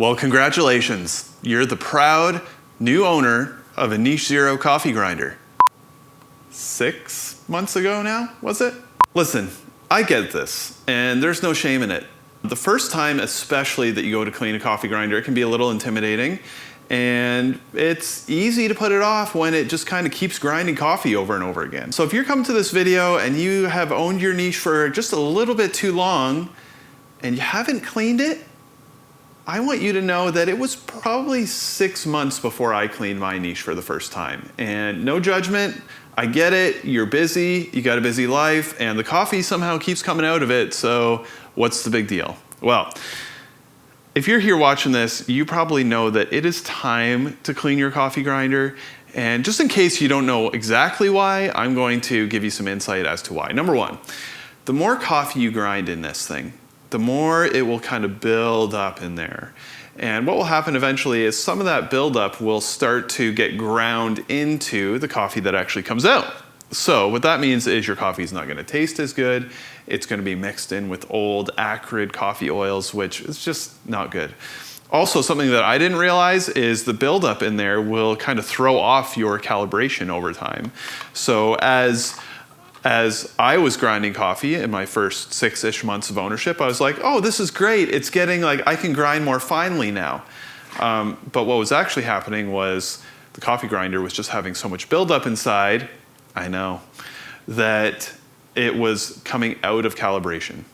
Well, congratulations. You're the proud new owner of a Niche Zero coffee grinder. 6 months ago now, was it? Listen, I get this, and there's no shame in it. The first time especially that you go to clean a coffee grinder, it can be a little intimidating, and it's easy to put it off when it just kind of keeps grinding coffee over and over again. So if you're coming to this video and you have owned your niche for just a little bit too long and you haven't cleaned it, I want you to know that it was probably 6 months before I cleaned my niche for the first time. And no judgment, I get it, you're busy, you got a busy life, and the coffee somehow keeps coming out of it, so what's the big deal? Well, if you're here watching this, you probably know that it is time to clean your coffee grinder. And just in case you don't know exactly why, I'm going to give you some insight as to why. Number one, the more coffee you grind in this thing, the more it will kind of build up in there. And what will happen eventually is some of that buildup will start to get ground into the coffee that actually comes out. So what that means is your coffee is not going to taste as good. It's going to be mixed in with old, acrid coffee oils, which is just not good. Also, something that I didn't realize is the buildup in there will kind of throw off your calibration over time. So as I was grinding coffee in my first 6-ish months of ownership, I was like, oh, this is great. It's getting like, I can grind more finely now. But what was actually happening was the coffee grinder was just having so much buildup inside, I know, that it was coming out of calibration.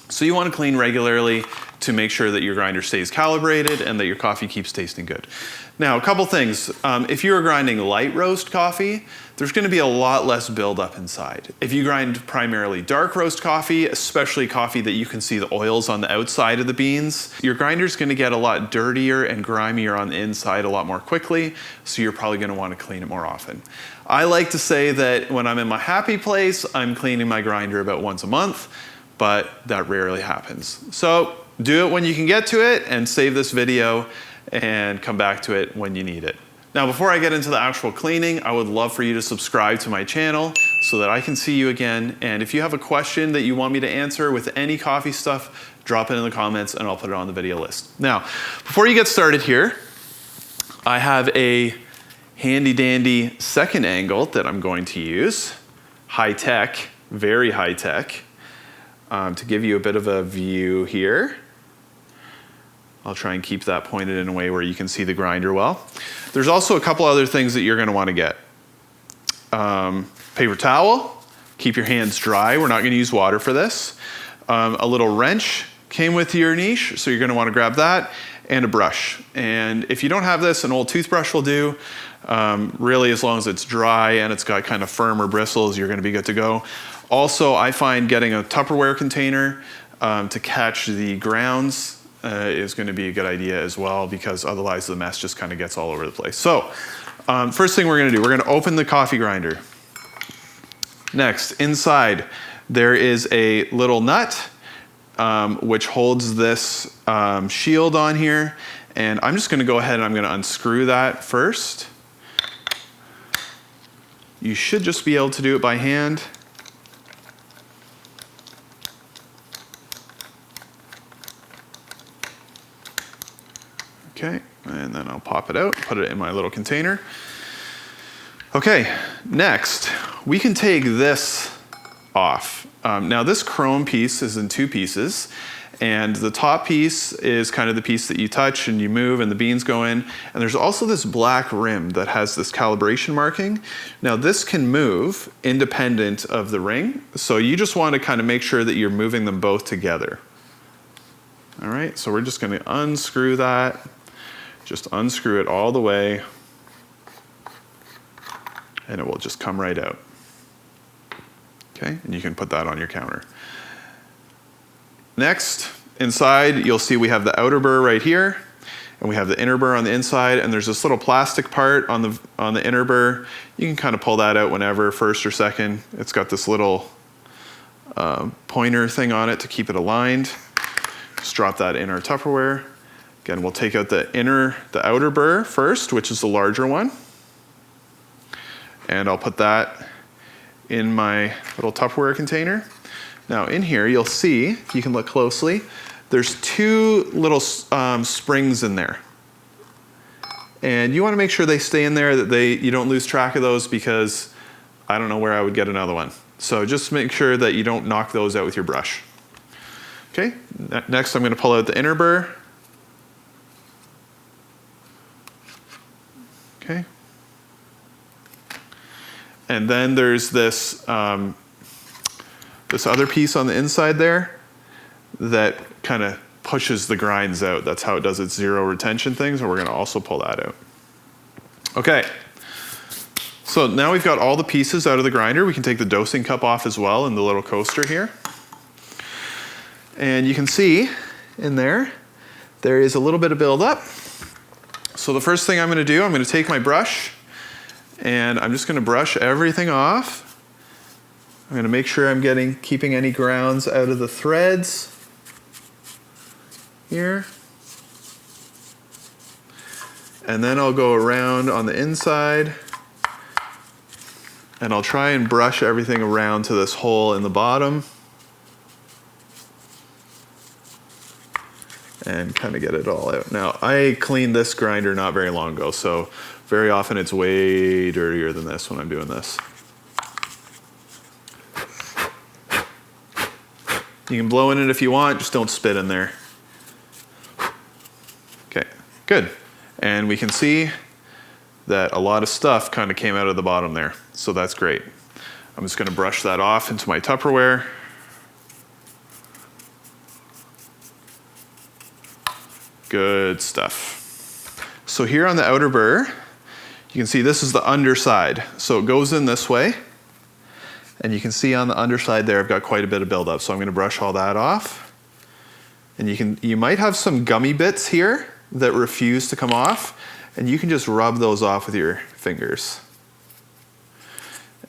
So you want to clean regularly to make sure that your grinder stays calibrated and that your coffee keeps tasting good. Now, a couple things. If you're grinding light roast coffee, there's going to be a lot less buildup inside. If you grind primarily dark roast coffee, especially coffee that you can see the oils on the outside of the beans, your grinder's going to get a lot dirtier and grimier on the inside a lot more quickly, so you're probably going to want to clean it more often. I like to say that when I'm in my happy place, I'm cleaning my grinder about once a month, but that rarely happens. So do it when you can get to it and save this video and come back to it when you need it. Now, before I get into the actual cleaning, I would love for you to subscribe to my channel so that I can see you again. And if you have a question that you want me to answer with any coffee stuff, drop it in the comments and I'll put it on the video list. Now, before you get started here, I have a handy dandy second angle that I'm going to use. High tech, very high tech, to give you a bit of a view here. I'll try and keep that pointed in a way where you can see the grinder well. There's also a couple other things that you're going to want to get. Paper towel, keep your hands dry. We're not going to use water for this. A little wrench came with your niche, so you're going to want to grab that, and a brush. And if you don't have this, an old toothbrush will do. Really, as long as it's dry and it's got kind of firmer bristles, you're going to be good to go. Also, I find getting a Tupperware container to catch the grounds is going to be a good idea as well, because otherwise the mess just kind of gets all over the place. So first thing we're going to do, we're going to open the coffee grinder. Next, inside there is a little nut which holds this shield on here, and I'm just going to go ahead and I'm going to unscrew that first. You should just be able to do it by hand. Okay, and then I'll pop it out, put it in my little container. Okay, next, we can take this off. Now this chrome piece is in 2 pieces, and the top piece is kind of the piece that you touch and you move and the beans go in. And there's also this black rim that has this calibration marking. Now this can move independent of the ring, so you just want to kind of make sure that you're moving them both together. All right, so we're just going to unscrew that. Just unscrew it all the way, and it will just come right out. Okay, and you can put that on your counter. Next, inside, you'll see we have the outer burr right here, and we have the inner burr on the inside, and there's this little plastic part on the inner burr. You can kind of pull that out whenever, first or second. It's got this little pointer thing on it to keep it aligned. Just drop that in our Tupperware. Again, we'll take out the outer burr first, which is the larger one. And I'll put that in my little Tupperware container. Now in here, you'll see, if you can look closely, there's two little springs in there. And you want to make sure they stay in there, that you don't lose track of those, because I don't know where I would get another one. So just make sure that you don't knock those out with your brush. Okay, next I'm going to pull out the inner burr. Okay. And then there's this, this other piece on the inside there that kind of pushes the grinds out. That's how it does its zero retention thing, so we're going to also pull that out. Okay, so now we've got all the pieces out of the grinder. We can take the dosing cup off as well in the little coaster here. And you can see in there is a little bit of buildup. So the first thing I'm going to do, I'm going to take my brush and I'm just going to brush everything off. I'm going to make sure I'm keeping any grounds out of the threads here. And then I'll go around on the inside and I'll try and brush everything around to this hole in the bottom and kind of get it all out. Now, I cleaned this grinder not very long ago, so very often it's way dirtier than this when I'm doing this. You can blow in it if you want, just don't spit in there. Okay, good. And we can see that a lot of stuff kind of came out of the bottom there, so that's great. I'm just going to brush that off into my Tupperware. Good stuff. So here on the outer burr, you can see this is the underside. So it goes in this way. And you can see on the underside there, I've got quite a bit of buildup. So I'm going to brush all that off. And you might have some gummy bits here that refuse to come off. And you can just rub those off with your fingers.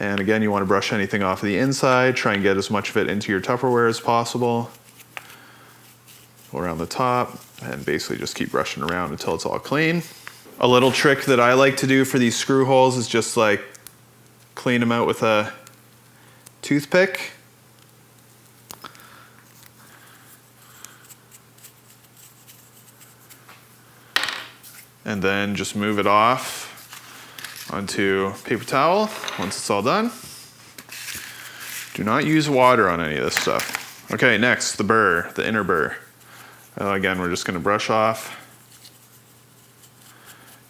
And again, you want to brush anything off of the inside. Try and get as much of it into your Tupperware as possible. Around the top, and basically just keep brushing around until it's all clean. A little trick that I like to do for these screw holes is just like clean them out with a toothpick. And then just move it off onto paper towel once it's all done. Do not use water on any of this stuff. Okay, next, the burr, the inner burr. Again, we're just going to brush off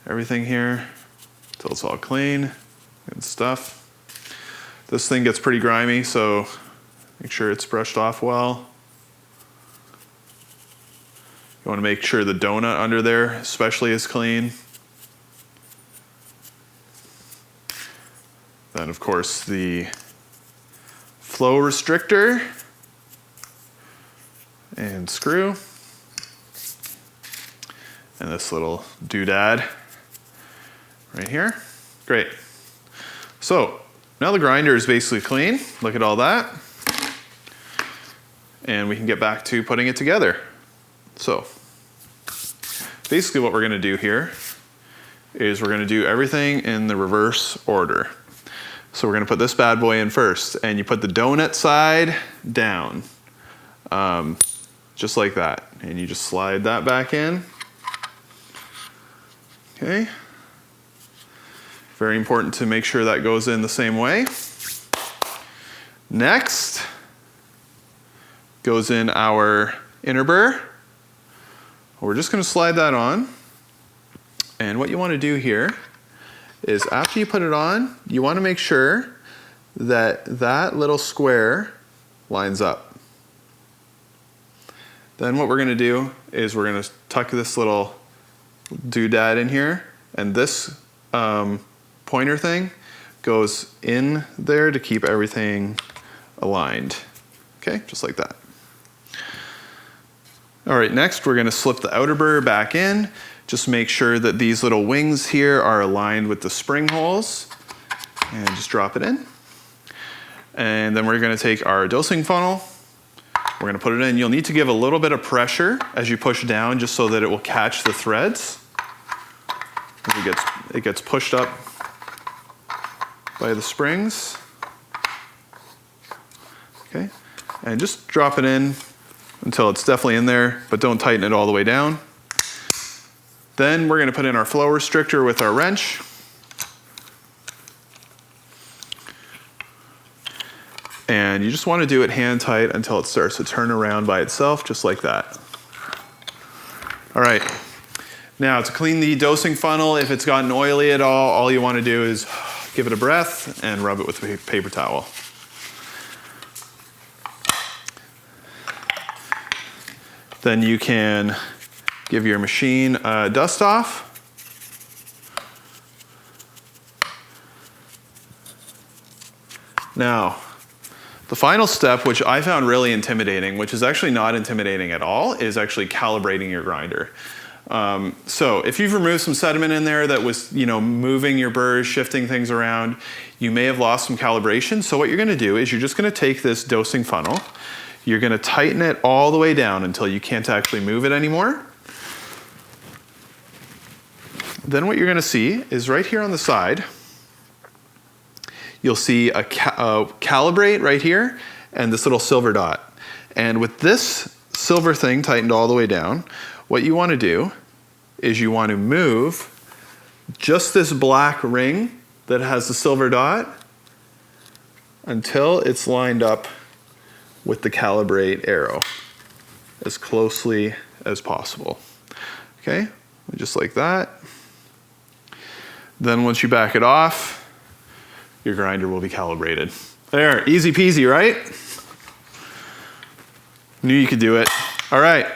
everything here until it's all clean. Good stuff. This thing gets pretty grimy, so make sure it's brushed off well. You want to make sure the donut under there especially is clean. Then, of course, the flow restrictor and screw. And this little doodad right here. Great. So now the grinder is basically clean. Look at all that. And we can get back to putting it together. So basically what we're going to do here is we're going to do everything in the reverse order. So we're going to put this bad boy in first, and you put the donut side down, just like that. And you just slide that back in. Okay. Very important to make sure that goes in the same way. Next goes in our inner burr. We're just going to slide that on. And what you want to do here is after you put it on, you want to make sure that that little square lines up. Then what we're going to do is we're going to tuck this little doodad in here, and this pointer thing goes in there to keep everything aligned. Okay, just like that. All right, next we're going to slip the outer burr back in. Just make sure that these little wings here are aligned with the spring holes, and just drop it in. And then we're going to take our dosing funnel. We're going to put it in. You'll need to give a little bit of pressure as you push down, just so that it will catch the threads. It gets pushed up by the springs. Okay, and just drop it in until it's definitely in there, but don't tighten it all the way down. Then we're gonna put in our flow restrictor with our wrench. And you just wanna do it hand tight until it starts to turn around by itself, just like that. All right, now to clean the dosing funnel, if it's gotten oily at all you wanna do is give it a breath and rub it with a paper towel. Then you can give your machine a dust off. Now, the final step, which I found really intimidating, which is actually not intimidating at all, is actually calibrating your grinder. So if you've removed some sediment in there that was, moving your burrs, shifting things around, you may have lost some calibration. So what you're gonna do is you're just gonna take this dosing funnel, you're gonna tighten it all the way down until you can't actually move it anymore. Then what you're gonna see is right here on the side, you'll see a calibrate right here and this little silver dot. And with this silver thing tightened all the way down, what you wanna do is you wanna move just this black ring that has the silver dot until it's lined up with the calibrate arrow as closely as possible. Okay, just like that. Then once you back it off, your grinder will be calibrated. There, easy peasy, right? Knew you could do it. All right,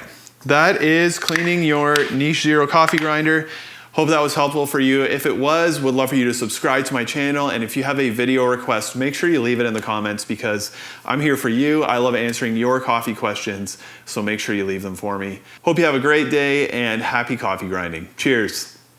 that is cleaning your Niche Zero coffee grinder. Hope that was helpful for you. If it was, would love for you to subscribe to my channel. And if you have a video request, make sure you leave it in the comments because I'm here for you. I love answering your coffee questions, so make sure you leave them for me. Hope you have a great day and happy coffee grinding. Cheers.